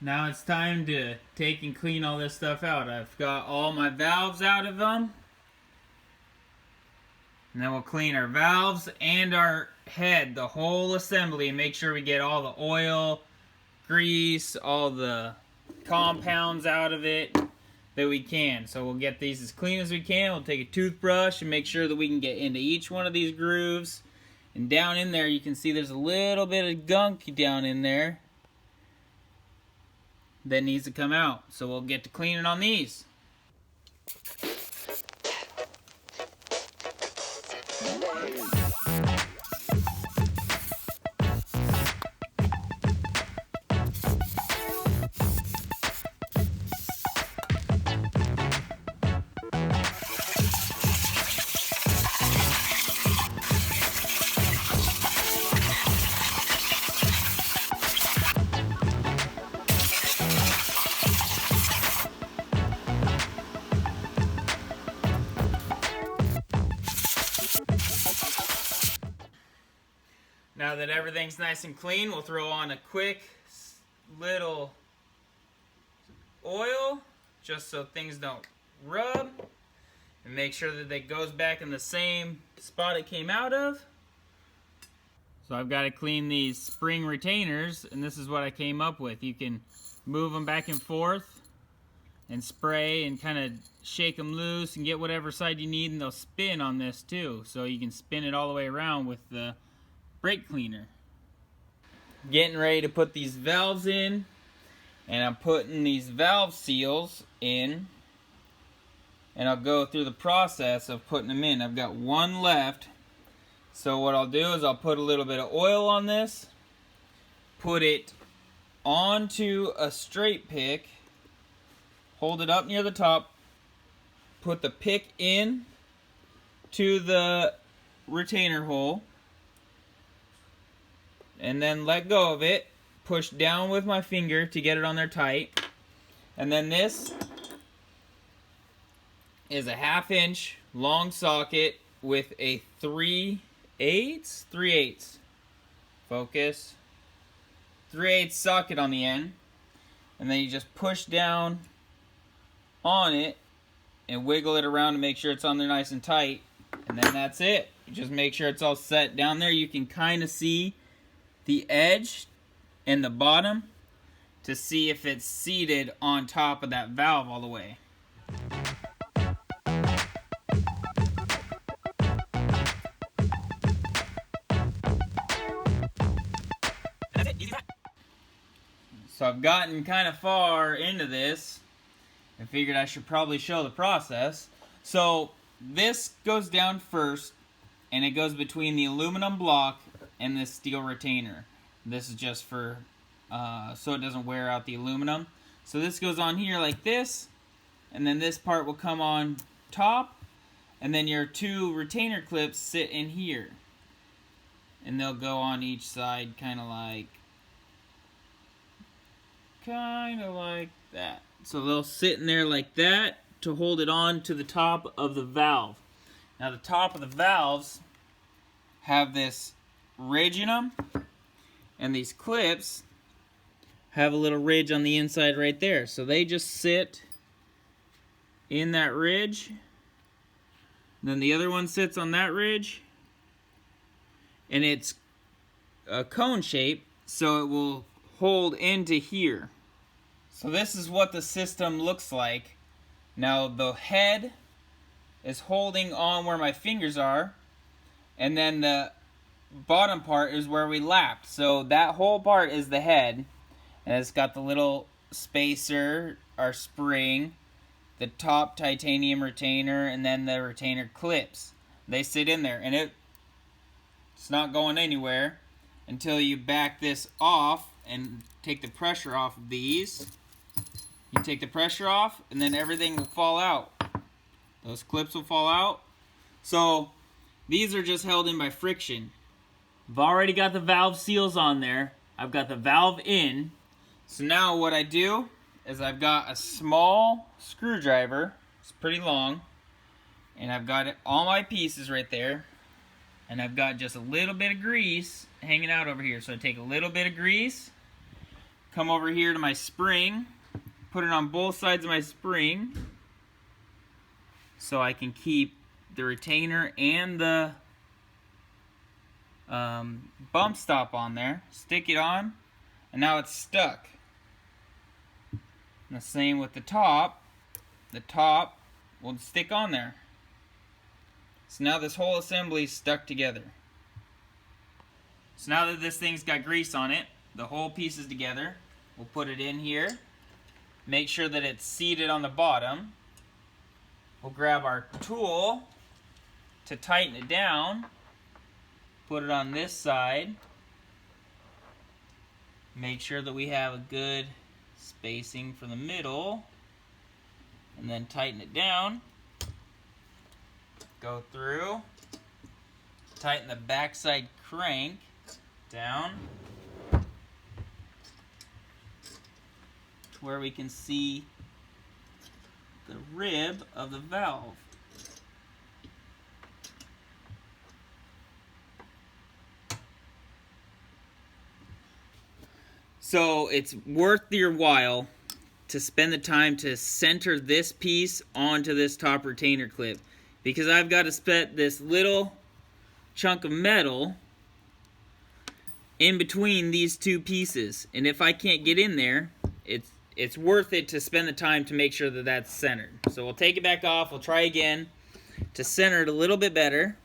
Now it's time to take and clean all this stuff out. I've got all my valves out of them. And then we'll clean our valves and our head, the whole assembly, and make sure we get all the oil, grease, all the compounds out of it that we can. So we'll get these as clean as we can. We'll take a toothbrush and make sure that we can get into each one of these grooves. And down in there, you can see there's a little bit of gunk down in there that needs to come out. So we'll get to cleaning on these. Now that everything's nice and clean, we'll throw on a quick little oil just so things don't rub, and make sure that it goes back in the same spot it came out of. So I've got to clean these spring retainers, and this is what I came up with. You can move them back and forth and spray and kind of shake them loose and get whatever side you need, and they'll spin on this too. So you can spin it all the way around with the brake cleaner. Getting ready to put these valves in, and I'm putting these valve seals in, and I'll go through the process of putting them in. I've got one left, so what I'll do is I'll put a little bit of oil on this, put it onto a straight pick, hold it up near the top, put the pick in to the retainer hole, and then let go of it, push down with my finger to get it on there tight. And then this is a 1/2 inch long socket with a 3/8 focus, 3/8 socket on the end. And then you just push down on it and wiggle it around to make sure it's on there nice and tight. And then that's it. You just make sure it's all set down there. You can kind of see the edge and the bottom to see if it's seated on top of that valve all the way. That's it, easy. So I've gotten kind of far into this. I figured I should probably show the process. So this goes down first, and it goes between the aluminum block and this steel retainer. This is just for so it doesn't wear out the aluminum. So this goes on here like this, and then this part will come on top, and then your 2 retainer clips sit in here, and they'll go on each side kind of like that. So they'll sit in there like that to hold it on to the top of the valve. Now the top of the valves have this ridge in them, and these clips have a little ridge on the inside right there. So they just sit in that ridge. Then the other one sits on that ridge, and it's a cone shape, so it will hold into here. So this is what the system looks like. Now the head is holding on where my fingers are, and then the bottom part is where we lapped. So that whole part is the head, and it's got the little spacer, our spring, the top titanium retainer, and then the retainer clips. They sit in there, and it's not going anywhere until you back this off and take the pressure off of these. You take the pressure off, and then everything will fall out. Those clips will fall out. So these are just held in by friction. I've already got the valve seals on there. I've got the valve in. So now what I do is I've got a small screwdriver. It's pretty long. And I've got all my pieces right there. And I've got just a little bit of grease hanging out over here. So I take a little bit of grease, come over here to my spring, put it on both sides of my spring so I can keep the retainer and the bump stop on there. Stick it on, and now it's stuck. And the same with the top. The top will stick on there. So now this whole assembly is stuck together. So now that this thing's got grease on it, the whole piece is together. We'll put it in here. Make sure that it's seated on the bottom. We'll grab our tool to tighten it down. Put it on this side. Make sure that we have a good spacing for the middle. And then tighten it down. Go through. Tighten the backside crank down where we can see the rib of the valve. So it's worth your while to spend the time to center this piece onto this top retainer clip, because I've got to set this little chunk of metal in between these two pieces, and if I can't get in there, it's worth it to spend the time to make sure that that's centered. So we'll take it back off. We'll try again to center it a little bit better.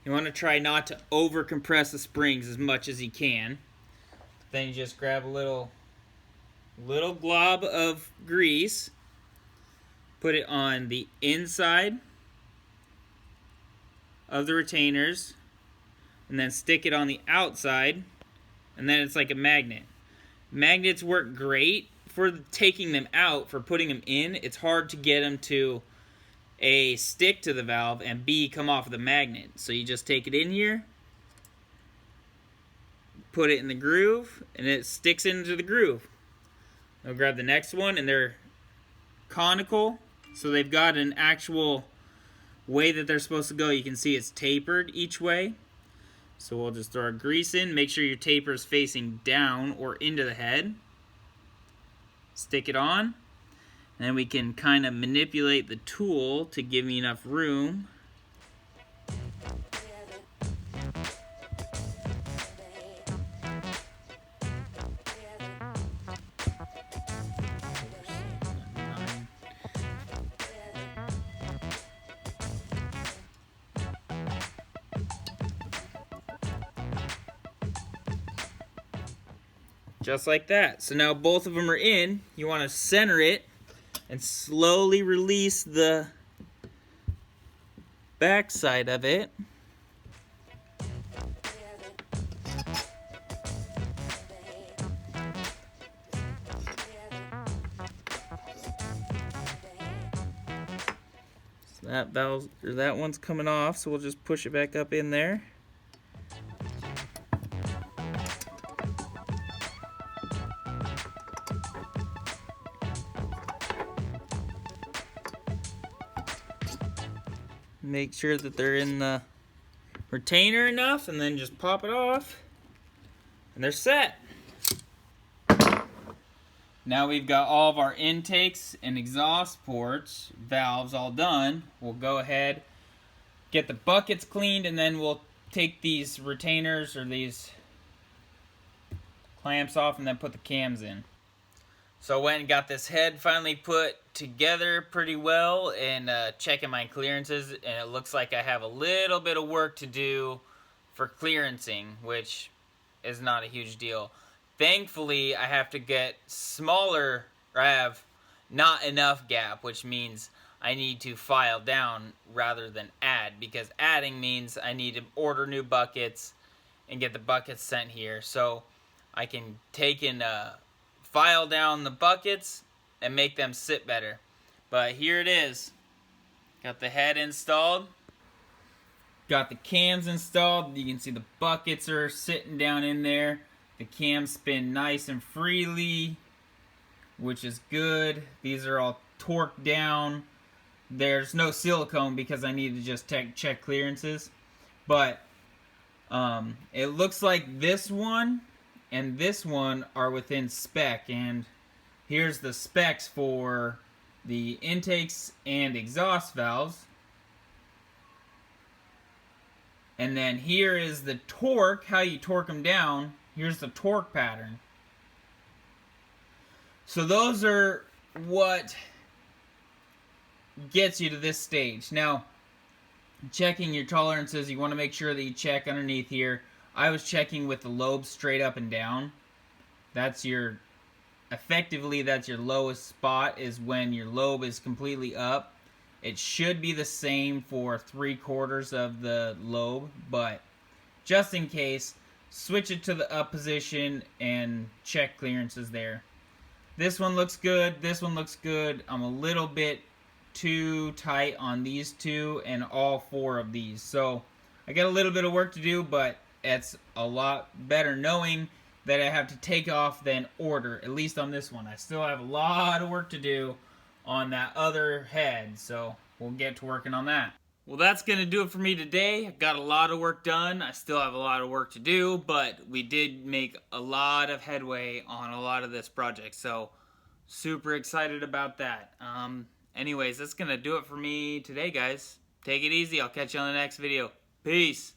You want to try not to over compress the springs as much as you can. Then you just grab a little glob of grease, put it on the inside of the retainers, and then stick it on the outside, and then it's like a magnet. Magnets work great for taking them out. For putting them in, it's hard to get them to A, stick to the valve, and B, come off of the magnet. So you just take it in here, put it in the groove, and it sticks into the groove. I'll grab the next one, and they're conical, so they've got an actual way that they're supposed to go. You can see it's tapered each way. So we'll just throw our grease in. Make sure your taper is facing down or into the head. Stick it on. And then we can kind of manipulate the tool to give me enough room. Just like that. So now both of them are in. You want to center it and slowly release the back side of it. So that one's coming off, so we'll just push it back up in there. Make sure that they're in the retainer enough, and then just pop it off, and they're set. Now we've got all of our intakes and exhaust ports, valves all done. We'll go ahead, get the buckets cleaned, and then we'll take these retainers or these clamps off and then put the cams in. So I went and got this head finally put together pretty well, and checking my clearances, and it looks like I have a little bit of work to do for clearancing, which is not a huge deal. Thankfully, I have to get smaller, or I have not enough gap, which means I need to file down rather than add, because adding means I need to order new buckets and get the buckets sent here. So I can take and file down the buckets and make them sit better. But here it is. Got the head installed. Got the cams installed. You can see the buckets are sitting down in there. The cams spin nice and freely, which is good. These are all torqued down. There's no silicone because I need to just check clearances. But it looks like this one and this one are within spec. And here's the specs for the intakes and exhaust valves. And then here is the torque, how you torque them down. Here's the torque pattern. So those are what gets you to this stage. Now, checking your tolerances, you want to make sure that you check underneath here. I was checking with the lobes straight up and down. That's your, effectively that's your lowest spot, is when your lobe is completely up. It should be the same for 3/4 of the lobe, but just in case, switch it to the up position and check clearances there. This one looks good, this one looks good. I'm a little bit too tight on these two and all 4 of these. So I got a little bit of work to do, but it's a lot better knowing that I have to take off than order, at least on this one. I still have a lot of work to do on that other head, so we'll get to working on that. Well, that's going to do it for me today. I got a lot of work done. I still have a lot of work to do, but we did make a lot of headway on a lot of this project, so super excited about that. Anyways, that's going to do it for me today, guys. Take it easy. I'll catch you on the next video. Peace.